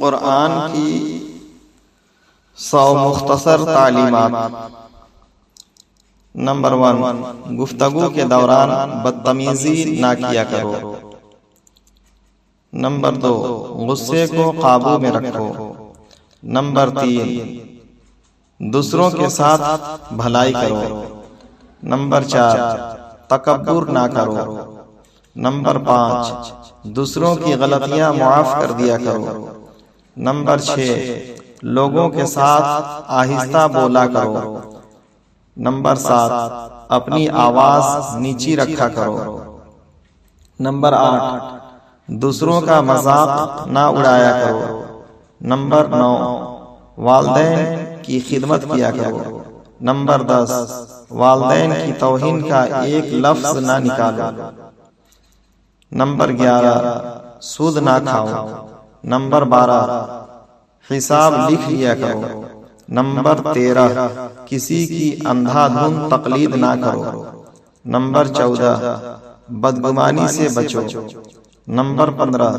قرآن کی 100 مختصر تعلیمات۔ نمبر 1، گفتگو کے دوران بدتمیزی نہ کیا کرو۔ نمبر 2، غصے کو قابو میں رکھو۔ نمبر 3، دوسروں کے ساتھ بھلائی کرو۔ نمبر 4، تکبر نہ کرو۔ نمبر 5، دوسروں کی غلطیاں معاف کر دیا کرو۔ نمبر 6، لوگوں کے ساتھ آہستہ بولا کرو۔ نمبر 7، اپنی آواز نیچی رکھا کرو۔ نمبر 8، دوسروں کا مذاق نہ اڑایا کرو۔ نمبر 9، والدین کی خدمت کیا کرو۔ نمبر 10، والدین کی توہین کا ایک لفظ نہ نکالو۔ نمبر 11، سود نہ کھاؤ۔ نمبر 12، حساب لکھ لیا کرو۔ نمبر 13، کسی کی اندھا دھند تقلید نہ کرو۔ نمبر 14، بدگمانی سے بچو۔ نمبر 15،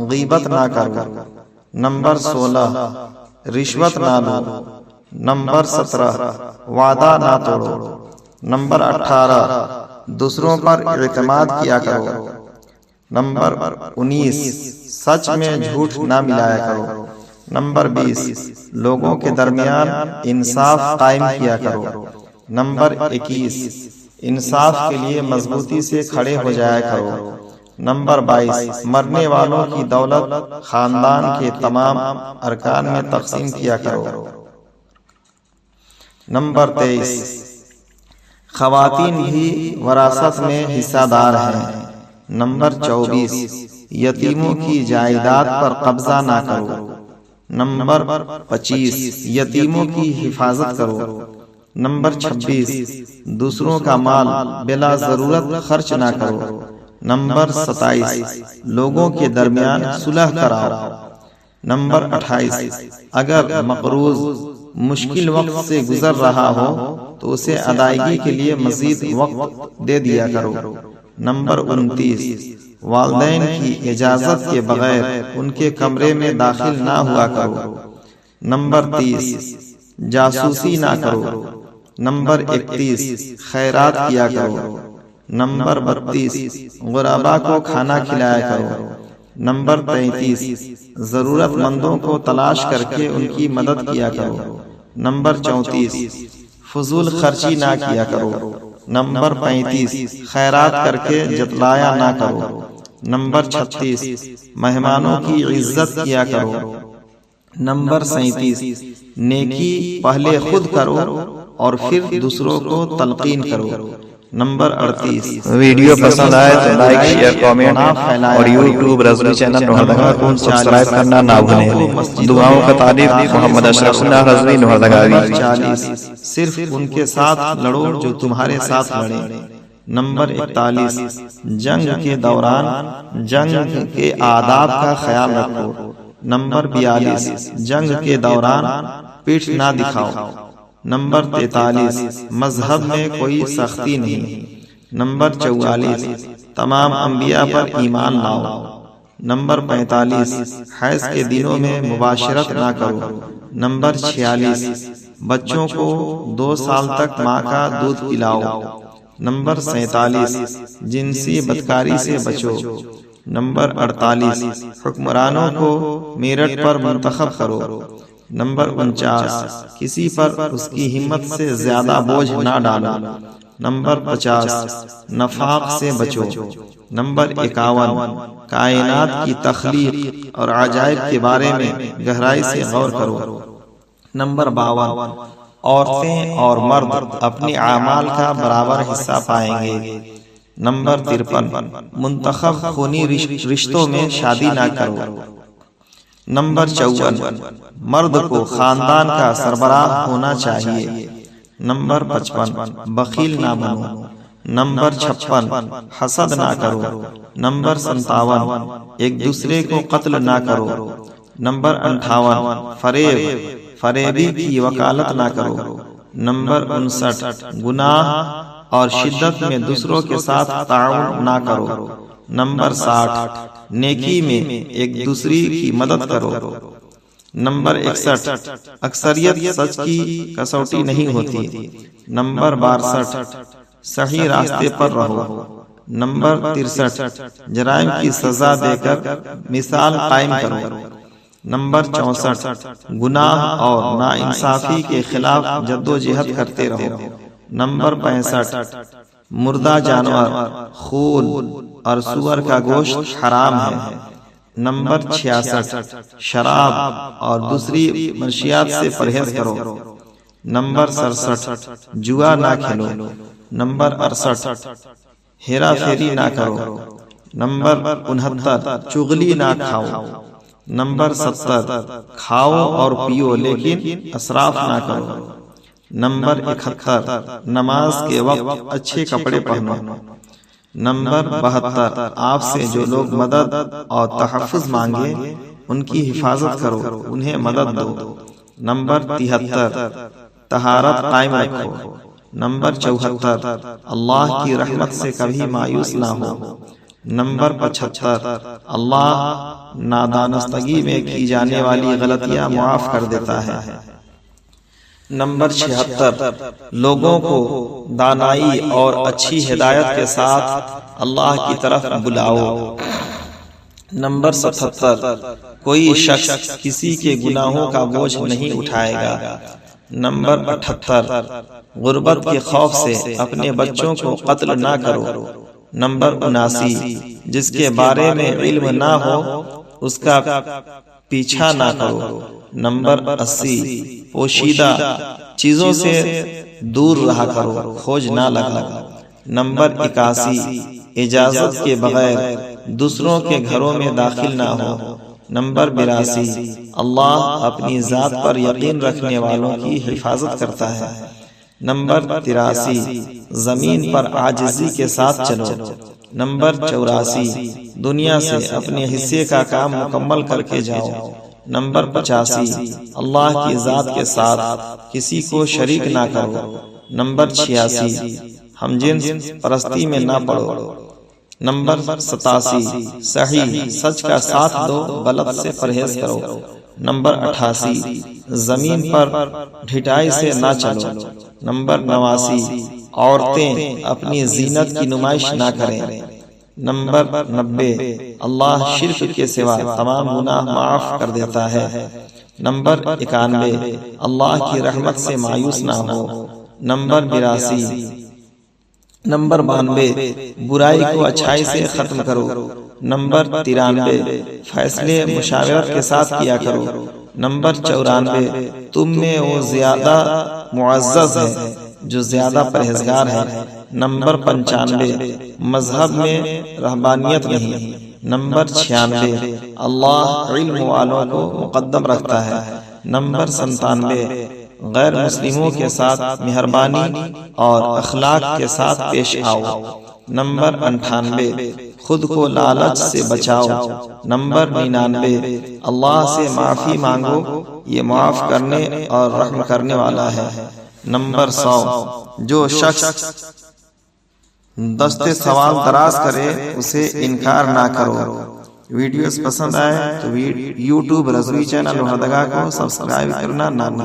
غیبت نہ کرو۔ نمبر 16، رشوت نہ لو۔ نمبر 17، وعدہ نہ توڑو۔ نمبر 18، دوسروں پر اعتماد کیا کرو۔ نمبر 19، سچ میں جھوٹ نہ ملایا کرو۔ نمبر 20، لوگوں کے درمیان انصاف قائم کیا کرو۔ نمبر 21، انصاف کے لیے مضبوطی سے کھڑے ہو جایا کرو۔ نمبر 22، مرنے والوں کی دولت خاندان کے تمام ارکان میں تقسیم کیا کرو۔ نمبر 23، خواتین بھی وراثت میں حصہ دار ہیں۔ نمبر 24، یتیموں کی جائیداد پر قبضہ نہ کرو۔ نمبر 25، یتیموں کی حفاظت کرو۔ نمبر 26، دوسروں کا مال بلا ضرورت خرچ نہ کرو۔ نمبر 27، لوگوں کے درمیان صلح کراؤ۔ نمبر 28، اگر مقروض مشکل وقت سے گزر رہا ہو تو اسے ادائیگی کے لیے مزید وقت دے دیا کرو۔ نمبر 29، والدین کی اجازت کے بغیر ان کے کمرے میں داخل نہ ہوا کرو۔ نمبر 30، جاسوسی نہ کرو۔ نمبر 31، خیرات کیا کرو۔ نمبر 32، غربا کو کھانا کھلایا کرو۔ نمبر 33، ضرورت مندوں کو تلاش کر کے ان کی مدد کیا کرو۔ نمبر 34، فضول خرچی نہ کیا کرو۔ نمبر 35، خیرات کر کے جتلایا نہ کرو۔ نمبر 36، مہمانوں کی عزت کیا کرو۔ نمبر 37، نیکی پہلے خود کرو اور پھر دوسروں کو تلقین کرو۔ نمبر 38، ویڈیو پسند آئے تو لائک شیئر کامنٹ اور یوٹیوب رضوی چینل نوہردگاہ کو سبسکرائب کرنا نہ بھولیں۔ دعاؤں کا تعریف محمد اشرف اللہ رضوی نوہردگاوی۔ 40، صرف ان کے ساتھ لڑو جو تمہارے ساتھ لڑیں۔ نمبر 41، جنگ کے دوران جنگ کے آداب کا خیال رکھو۔ نمبر 42، جنگ کے دوران پیٹھ نہ دکھاؤ۔ نمبر 43، مذہب میں کوئی سختی نہیں۔ نمبر 44، تمام انبیاء پر ایمان لاؤ۔ نمبر 45، حیض کے دنوں میں مباشرت نہ کرو۔ نمبر 46، بچوں کو 2 سال تک ماں کا دودھ پلاؤ۔ نمبر 47، جنسی بدکاری سے بچو۔ نمبر 48، حکمرانوں کو میرٹ پر منتخب کرو۔ نمبر 49، کسی پر اس کی ہمت سے زیادہ بوجھ نہ ڈالو۔ نمبر 50، نفاق سے بچو۔ نمبر 51، کائنات کی تخلیق اور عجائب کے بارے میں گہرائی سے غور کرو۔ نمبر 52، عورتیں اور مرد اپنی اعمال کا برابر حصہ پائیں گے۔ نمبر 53، منتخب خونی رشتوں میں شادی نہ کرو۔ نمبر 54، مرد کو خاندان کا سربراہ ہونا چاہیے۔ نمبر 55، بخیل نہ بنو۔ نمبر 56، حسد نہ کرو۔ نمبر 57، ایک دوسرے کو قتل نہ کرو۔ نمبر 58، فریبی کی وکالت نہ کرو۔ نمبر 59، گناہ اور شدت میں دوسروں کے ساتھ تعاون نہ کرو۔ نمبر 60، نیکی میں ایک دوسری کی مدد کرو۔ نمبر 61 اکثریت سچ کی کسوٹی نہیں ہوتی۔ نمبر 62 صحیح راستے پر رہو۔ نمبر 63 جرائم کی سزا دے کر مثال قائم کرو۔ نمبر 64 گناہ اور ناانصافی کے خلاف جدوجہد کرتے رہو۔ نمبر 65 مردہ جانور، خون اور سور کا گوشت حرام ہے۔ نمبر 66 شراب اور دوسری منشیات سے پرہیز کرو۔ نمبر 67 جوا نہ کھیلو۔ نمبر 68 ہیرا پھیری نہ کرو۔ نمبر 69 چغلی نہ کھاؤ۔ نمبر 70 کھاؤ اور پیو لیکن اسراف نہ کرو۔ نمبر 71 نماز کے وقت اچھے کپڑے پہنو۔ نمبر 72 آپ سے جو لوگ مدد اور تحفظ مانگے ان کی حفاظت کرو، انہیں مدد دو۔ نمبر 73 طہارت قائم رکھو۔ نمبر 74 اللہ کی رحمت سے کبھی مایوس نہ ہو۔ نمبر 75 اللہ نادانستگی میں کی جانے والی غلطیاں معاف کر دیتا ہے۔ نمبر 76 لوگوں کو دانائی اور اچھی ہدایت کے ساتھ اللہ کی طرف بلاؤ۔ نمبر 77 کوئی شخص کسی کے گناہوں کا بوجھ نہیں اٹھائے گا۔ نمبر 78 غربت کے خوف سے اپنے بچوں کو قتل نہ کرو۔ نمبر 79 جس کے بارے میں علم نہ ہو اس کا پیچھا نہ کرو۔ نمبر 80 پوشیدہ چیزوں سے دور رہا کرو، کھوج نہ لگا۔ نمبر 81 اجازت کے بغیر دوسروں کے گھروں میں داخل نہ ہو۔ نمبر 82 اللہ اپنی ذات پر یقین رکھنے والوں کی حفاظت کرتا ہے۔ نمبر 83 زمین پر عاجزی کے ساتھ چلو۔ نمبر 84 دنیا سے اپنے حصے کا کام مکمل کر کے جاؤ۔ نمبر 85 اللہ کی ذات کے ساتھ کسی کو شریک نہ کرو۔ نمبر 86 ہم جنس پرستی میں نہ پڑو۔ نمبر 87 صحیح سچ کا ساتھ دو، غلط سے پرہیز کرو۔ نمبر 88 زمین پر ڈھٹائی سے نہ چلو۔ نمبر 89 عورتیں اپنی زینت کی نمائش نہ کریں۔ نمبر 90 اللہ شرک کے سوا تمام گناہ معاف کر دیتا ہے۔ نمبر 91 اللہ کی رحمت سے مایوس نہ ہو۔ نمبر 82 نمبر 92 برائی کو اچھائی سے ختم کرو۔ نمبر 93 فیصلے مشاورت کے ساتھ کیا کرو۔ نمبر 94 تم میں وہ زیادہ معزز ہے جو زیادہ پرہیزگار ہے۔ نمبر 95 مذہب میں رہبانیت نہیں۔ نمبر 96 اللہ علم والوں کو مقدم رکھتا ہے۔ نمبر 97 غیر مسلموں کے ساتھ مہربانی اور اخلاق کے ساتھ پیش آؤ۔ نمبر 98 خود کو لالچ سے بچاؤ۔ نمبر 99 اللہ سے معافی مانگو، یہ معاف کرنے اور رحم کرنے والا ہے۔ نمبر 100 جو شخص دستے سوال دراز کرے اسے انکار نہ کرو۔ ویڈیوز پسند آئے تو یوٹیوب رضوی چینل لوہردگا کو سبسکرائب کرنا نہ بھولیں۔